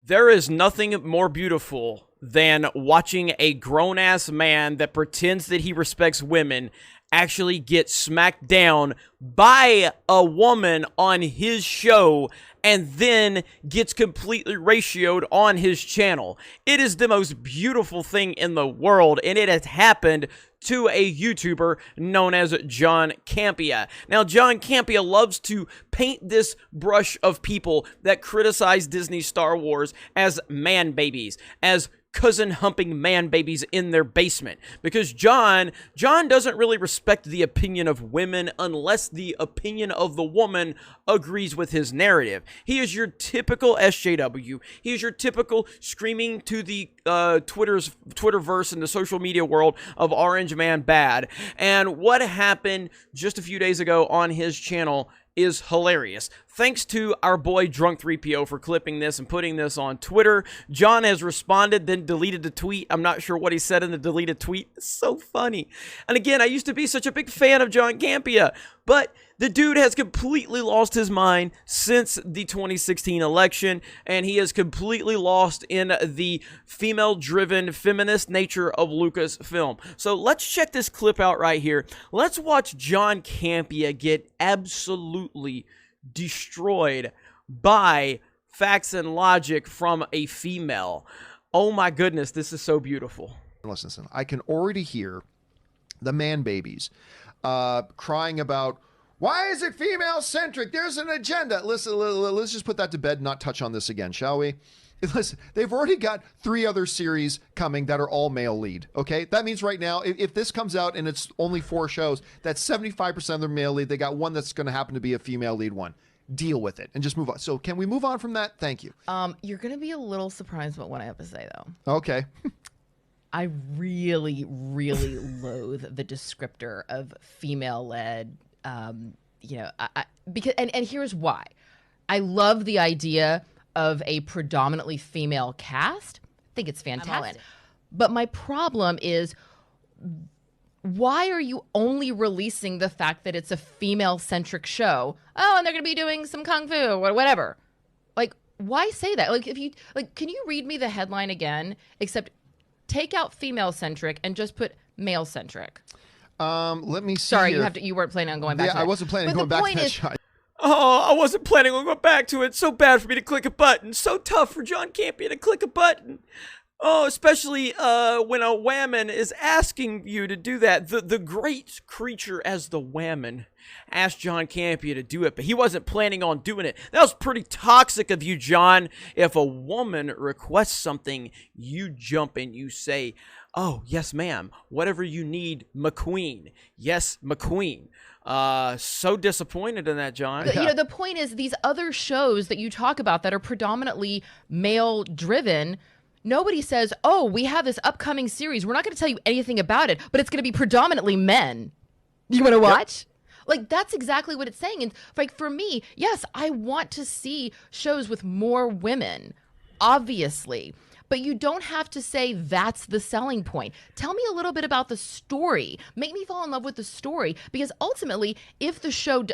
There is nothing more beautiful than watching a grown-ass man that pretends that he respects women actually get smacked down by a woman on his show and then gets completely ratioed on his channel. It is the most beautiful thing in the world, and it has happened to a YouTuber known as John Campea. Now, John Campea loves to paint this brush of people that criticize Disney Star Wars as man babies, as cousin humping man babies in their basement, because John doesn't really respect the opinion of women unless the opinion of the woman agrees with his narrative. He is your typical SJW. He is your typical screaming to the Twitterverse and the social media world of Orange Man bad. And what happened just a few days ago on his channel is hilarious. Thanks to our boy Drunk3PO for clipping this and putting this on Twitter. John has responded, then deleted the tweet. I'm not sure what he said in the deleted tweet. It's so funny. And again, I used to be such a big fan of John Campea, but the dude has completely lost his mind since the 2016 election, and he is completely lost in the female-driven feminist nature of Lucasfilm. So let's check this clip out right here. Let's watch John Campea get absolutely destroyed by facts and logic from a female. Oh my goodness, this is so beautiful. Listen, I can already hear the man babies crying about, why is it female-centric? There's an agenda. Listen, let's just put that to bed and not touch on this again, shall we? Listen, they've already got 3 other series coming that are all male lead, okay? That means right now, if this comes out and it's only 4 shows, that's 75% of their male lead. They got one that's going to happen to be a female lead one. Deal with it and just move on. So can we move on from that? Thank you. You're going to be a little surprised about what I have to say, though. Okay. I really, really loathe the descriptor of female-led. Because here's why. I love the idea of a predominantly female cast. I think it's fantastic. But my problem is, why are you only releasing the fact that it's a female-centric show? Oh, and they're going to be doing some kung fu or whatever. Like, why say that? Like, can you read me the headline again? Except take out female-centric and just put male-centric. Let me see. Sorry, here. you weren't planning on going back to that. Yeah, I wasn't planning on going back to that shot. Oh, I wasn't planning on going back to it. So bad for me to click a button. So tough for John Campea to click a button. Oh, especially when a whammon is asking you to do that. The great creature as the whammon asked John Campea to do it, but he wasn't planning on doing it. That was pretty toxic of you, John. If a woman requests something, you jump and you say, oh, yes, ma'am. Whatever you need, McQueen. Yes, McQueen. So disappointed in that, John. You know, the point is, these other shows that you talk about that are predominantly male-driven, nobody says, oh, we have this upcoming series. We're not going to tell you anything about it, but it's going to be predominantly men. You want to watch? Yep. Like, that's exactly what it's saying. And like, for me, yes, I want to see shows with more women, obviously. But you don't have to say that's the selling point. Tell me a little bit about the story. Make me fall in love with the story. Because ultimately, if the show...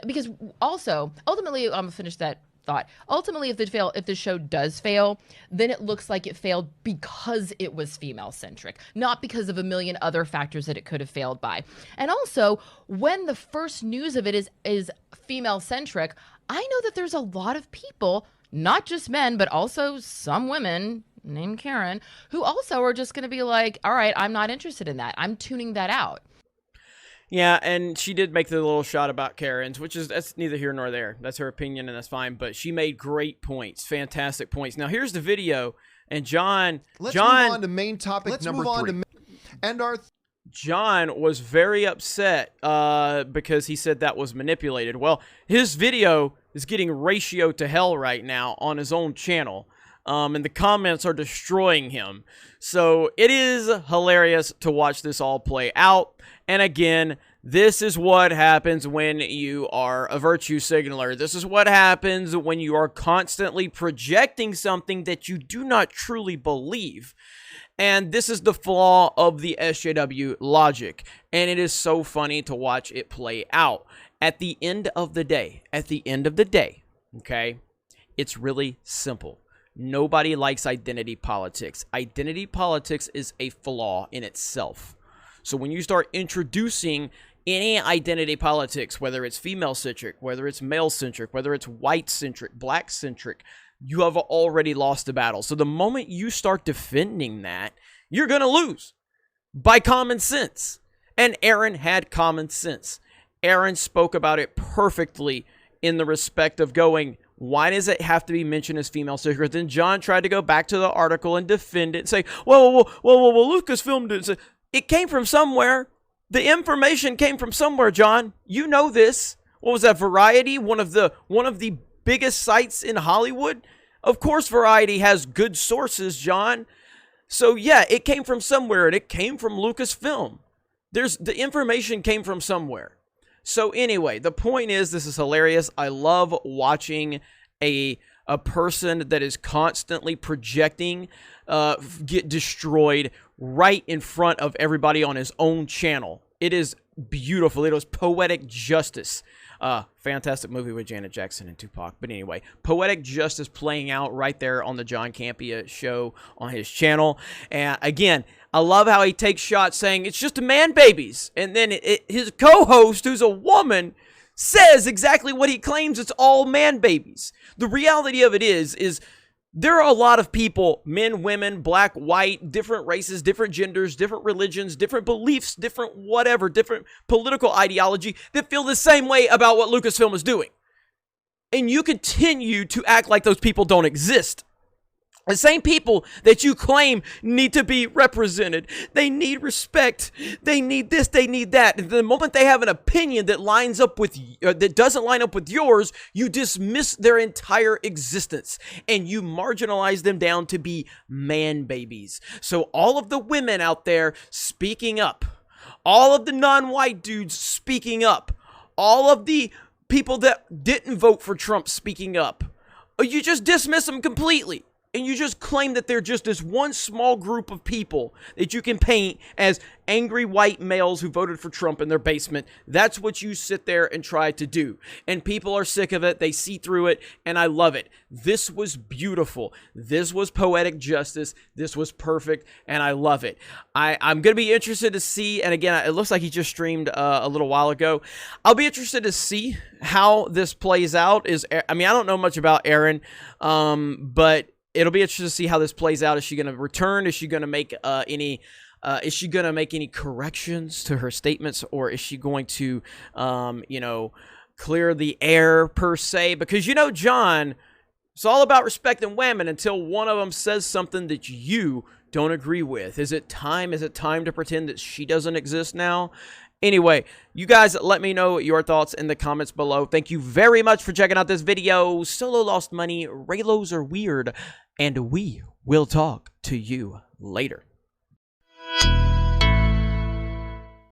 ultimately, I'm going to finish that thought. Ultimately, if the show does fail, then it looks like it failed because it was female-centric, not because of a million other factors that it could have failed by. And also, when the first news of it is female-centric, I know that there's a lot of people, not just men, but also some women named Karen, who also are just going to be like, all right, I'm not interested in that. I'm tuning that out. Yeah, and she did make the little shot about Karen's, that's neither here nor there. That's her opinion, and that's fine. But she made great points, fantastic points. Now, here's the video, and Let's move on to main topic number 3. John was very upset because he said that was manipulated. Well, his video is getting ratioed to hell right now on his own channel. And the comments are destroying him. So it is hilarious to watch this all play out. And again, this is what happens when you are a virtue signaler. This is what happens when you are constantly projecting something that you do not truly believe. And this is the flaw of the SJW logic. And it is so funny to watch it play out. At the end of the day, okay, it's really simple. Nobody likes identity politics. Identity politics is a flaw in itself. So when you start introducing any identity politics, whether it's female-centric, whether it's male-centric, whether it's white-centric, black-centric, you have already lost the battle. So the moment you start defending that, you're going to lose by common sense. And Aaron had common sense. Aaron spoke about it perfectly in the respect of going, why does it have to be mentioned as female-centric? Then John tried to go back to the article and defend it and say, well, Lucasfilm didn't say. It came from somewhere. The information came from somewhere, John. You know this. What was that, Variety? One of the biggest sites in Hollywood? Of course Variety has good sources, John. So yeah, it came from somewhere, and it came from Lucasfilm. The information came from somewhere. So anyway, the point is, this is hilarious. I love watching a person that is constantly projecting get destroyed right in front of everybody on his own channel. It is beautiful. It was poetic justice. Fantastic movie with Janet Jackson and Tupac. But anyway, poetic justice playing out right there on the John Campea show on his channel. And again, I love how he takes shots saying it's just a man babies. And then his co-host, who's a woman, says exactly what he claims. It's all man babies. The reality of it is there are a lot of people, men, women, black, white, different races, different genders, different religions, different beliefs, different whatever, different political ideology that feel the same way about what Lucasfilm is doing. And you continue to act like those people don't exist. The same people that you claim need to be represented. They need respect. They need this. They need that. And the moment they have an opinion that lines up with that doesn't line up with yours, you dismiss their entire existence and you marginalize them down to be man babies. So all of the women out there speaking up, all of the non-white dudes speaking up, all of the people that didn't vote for Trump speaking up, you just dismiss them completely. And you just claim that they're just this one small group of people that you can paint as angry white males who voted for Trump in their basement. That's what you sit there and try to do. And people are sick of it. They see through it. And I love it. This was beautiful. This was poetic justice. This was perfect. And I love it. I'm going to be interested to see. And again, it looks like he just streamed a little while ago. I'll be interested to see how this plays out. I don't know much about Aaron, but it'll be interesting to see how this plays out. Is she going to return? Is she going to make any corrections to her statements, or is she going to, clear the air per se? Because John, it's all about respecting women until one of them says something that you don't agree with. Is it time? Is it time to pretend that she doesn't exist now? Anyway, you guys let me know your thoughts in the comments below. Thank you very much for checking out this video. Solo lost money, Raylos are weird, and we will talk to you later.